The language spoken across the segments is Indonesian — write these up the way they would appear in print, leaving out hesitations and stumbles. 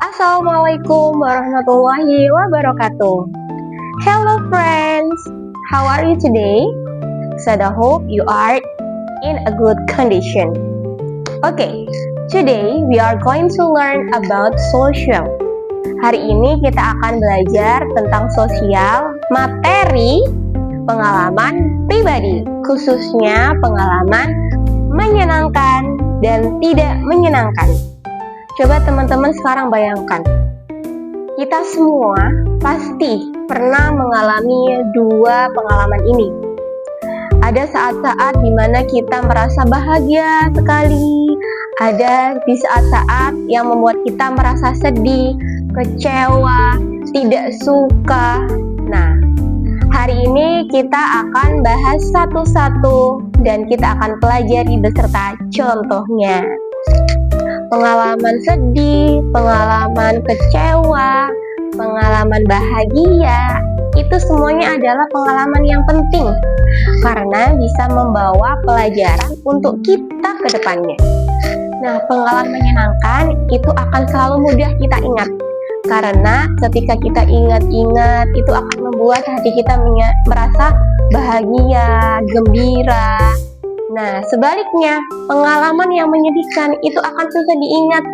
Assalamualaikum warahmatullahi wabarakatuh. Hello friends, how are you today? So I hope you are in a good condition. Okay, today we are going to learn about social. Hari ini kita akan belajar tentang sosial, materi pengalaman pribadi, khususnya pengalaman menyenangkan dan tidak menyenangkan. Coba teman-teman sekarang bayangkan, kita semua pasti pernah mengalami dua pengalaman ini. Ada saat-saat dimana kita merasa bahagia sekali, ada di saat-saat yang membuat kita merasa sedih, kecewa, tidak suka. Nah, hari ini kita akan bahas satu-satu dan kita akan pelajari beserta contohnya. Pengalaman sedih, pengalaman kecewa, pengalaman bahagia, itu semuanya adalah pengalaman yang penting karena bisa membawa pelajaran untuk kita ke depannya. Nah, pengalaman menyenangkan itu akan selalu mudah kita ingat karena ketika kita ingat-ingat itu akan membuat hati kita merasa bahagia, gembira. Nah, sebaliknya, pengalaman yang menyedihkan itu akan susah diingat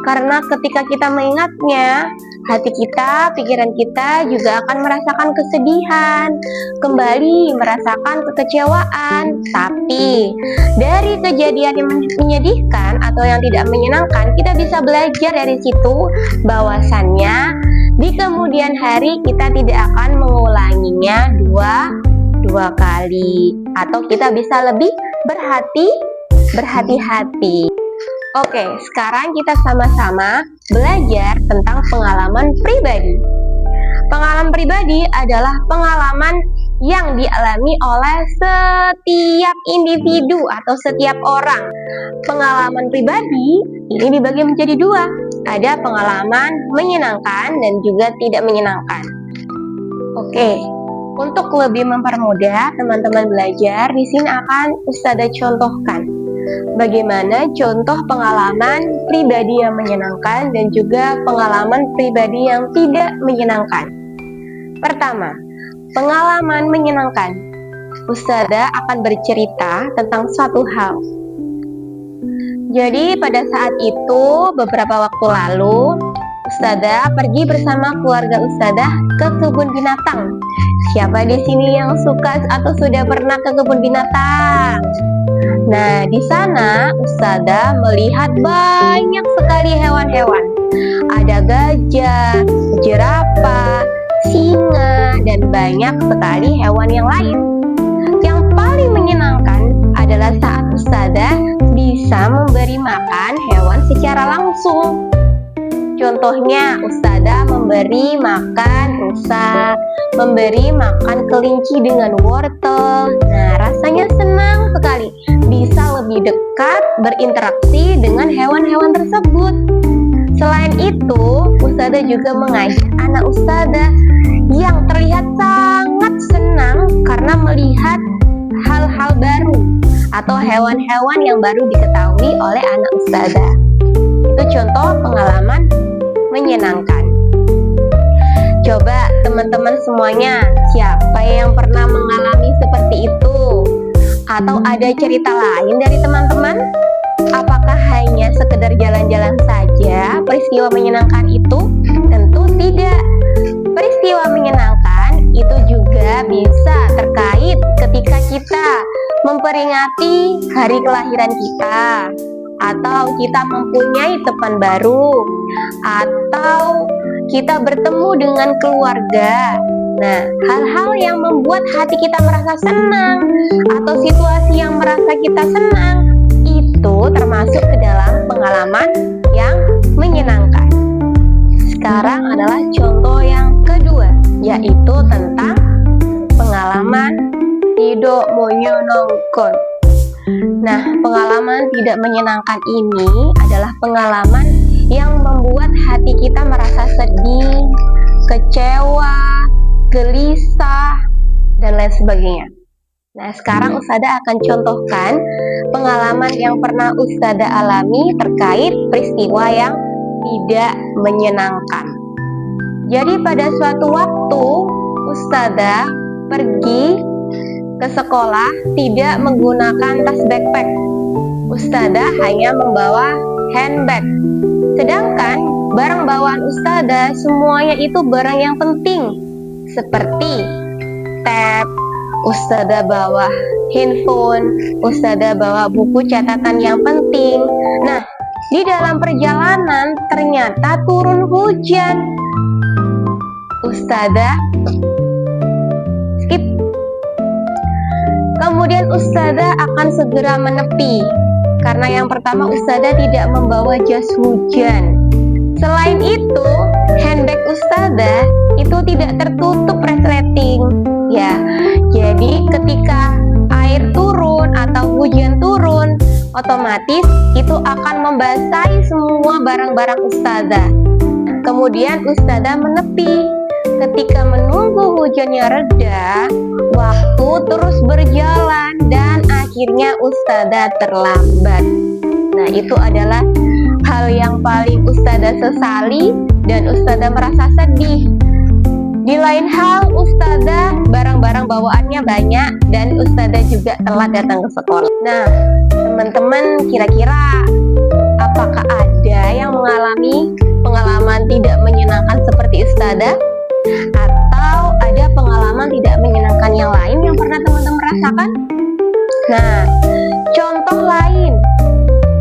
karena ketika kita mengingatnya, hati kita, pikiran kita juga akan merasakan kesedihan, kembali merasakan kekecewaan. Tapi, dari kejadian yang menyedihkan atau yang tidak menyenangkan, kita bisa belajar dari situ bahwasannya di kemudian hari kita tidak akan mengulanginya dua kali, atau kita bisa lebih berhati-hati. Oke, sekarang kita sama-sama belajar tentang pengalaman pribadi. Pengalaman pribadi adalah pengalaman yang dialami oleh setiap individu atau setiap orang. Pengalaman pribadi ini dibagi menjadi dua. Ada pengalaman menyenangkan dan juga tidak menyenangkan. Oke. Untuk lebih mempermudah teman-teman belajar, di sini akan Ustadzah contohkan bagaimana contoh pengalaman pribadi yang menyenangkan dan juga pengalaman pribadi yang tidak menyenangkan. Pertama, pengalaman menyenangkan. Ustadzah akan bercerita tentang satu hal. Jadi pada saat itu, beberapa waktu lalu, Ustadzah pergi bersama keluarga Ustadzah ke kebun binatang. Siapa di sini yang suka atau sudah pernah ke kebun binatang? Nah, di sana Ustadzah melihat banyak sekali hewan-hewan. Ada gajah, jerapah, singa, dan banyak sekali hewan yang lain. Yang paling menyenangkan adalah saat Ustadzah bisa memberi makan hewan secara langsung. Contohnya, Ustadzah memberi makan rusa, memberi makan kelinci dengan wortel. Nah, rasanya senang sekali bisa lebih dekat berinteraksi dengan hewan-hewan tersebut. Selain itu, Ustadzah juga mengajak anak Ustadzah yang terlihat sangat senang karena melihat hal-hal baru atau hewan-hewan yang baru diketahui oleh anak Ustadzah. Itu contoh pengalaman menyenangkan. Coba teman-teman semuanya, siapa yang pernah mengalami seperti itu? Atau ada cerita lain dari teman-teman? Apakah hanya sekedar jalan-jalan saja peristiwa menyenangkan itu? Tentu tidak. Peristiwa menyenangkan itu juga bisa terkait ketika kita memperingati hari kelahiran kita, atau kita mempunyai teman baru, atau kita bertemu dengan keluarga. Nah, hal-hal yang membuat hati kita merasa senang atau situasi yang merasa kita senang itu termasuk ke dalam pengalaman yang menyenangkan. Sekarang adalah contoh yang kedua, yaitu tentang pengalaman tidak menyenangkan. Nah, pengalaman tidak menyenangkan ini adalah pengalaman yang membuat hati kita merasa sedih, kecewa, gelisah, dan lain sebagainya. Nah, sekarang Ustadzah akan contohkan pengalaman yang pernah Ustadzah alami terkait peristiwa yang tidak menyenangkan. Jadi pada suatu waktu Ustazah pergi ke sekolah tidak menggunakan tas backpack. Ustazah hanya membawa handbag. Sedangkan barang bawaan Ustazah semuanya itu barang yang penting, seperti tab, Ustazah bawa handphone, Ustazah bawa buku catatan yang penting. Nah, di dalam perjalanan ternyata turun hujan. Ustazah skip. Kemudian Ustazah akan segera menepi, karena yang pertama Ustazah tidak membawa jas hujan. Selain itu, handbag Ustazah itu tidak tertutup resleting. Ya, jadi ketika air turun atau hujan turun, otomatis itu akan membasahi semua barang-barang Ustazah. Kemudian Ustazah menepi. Ketika menunggu hujannya reda, waktu terus berjalan dan akhirnya Ustazah terlambat. Nah, itu adalah hal yang paling Ustazah sesali dan Ustazah merasa sedih. Di lain hal, Ustazah barang-barang bawaannya banyak dan Ustazah juga telat datang ke sekolah. Nah, teman-teman, kira-kira apakah ada yang mengalami pengalaman tidak menyenangkan seperti Ustazah? Atau ada pengalaman tidak menyenangkan yang lain yang pernah teman-teman rasakan? Nah, contoh lain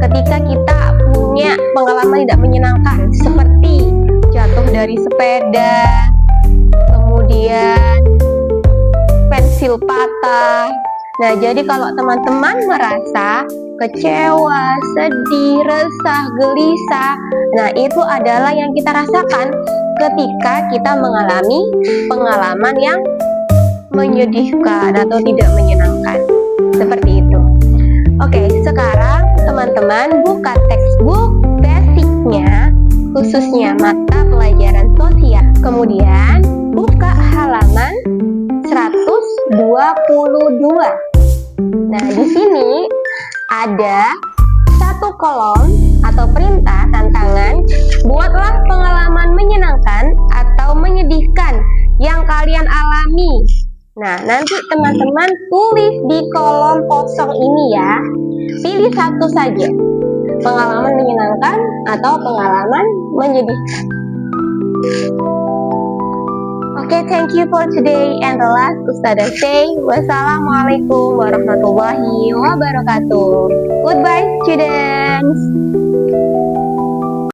ketika kita punya pengalaman tidak menyenangkan seperti jatuh dari sepeda, kemudian pensil patah. Nah, jadi kalau teman-teman merasa kecewa, sedih, resah, gelisah, nah itu adalah yang kita rasakan ketika kita mengalami pengalaman yang menyedihkan atau tidak menyenangkan. Seperti itu. Oke, sekarang teman-teman buka textbook basicnya, khususnya mata pelajaran sosial. Kemudian buka halaman 122. Nah, di sini ada satu kolom atau perintah tantangan. Buatlah pengalaman menyenangkan atau menyedihkan yang kalian alami. Nah, nanti teman-teman tulis di kolom kosong ini ya. Pilih satu saja. Pengalaman menyenangkan atau pengalaman menyedihkan. Okay, thank you for today. And the last Ustazah say, wassalamualaikum warahmatullahi wabarakatuh. Goodbye, students.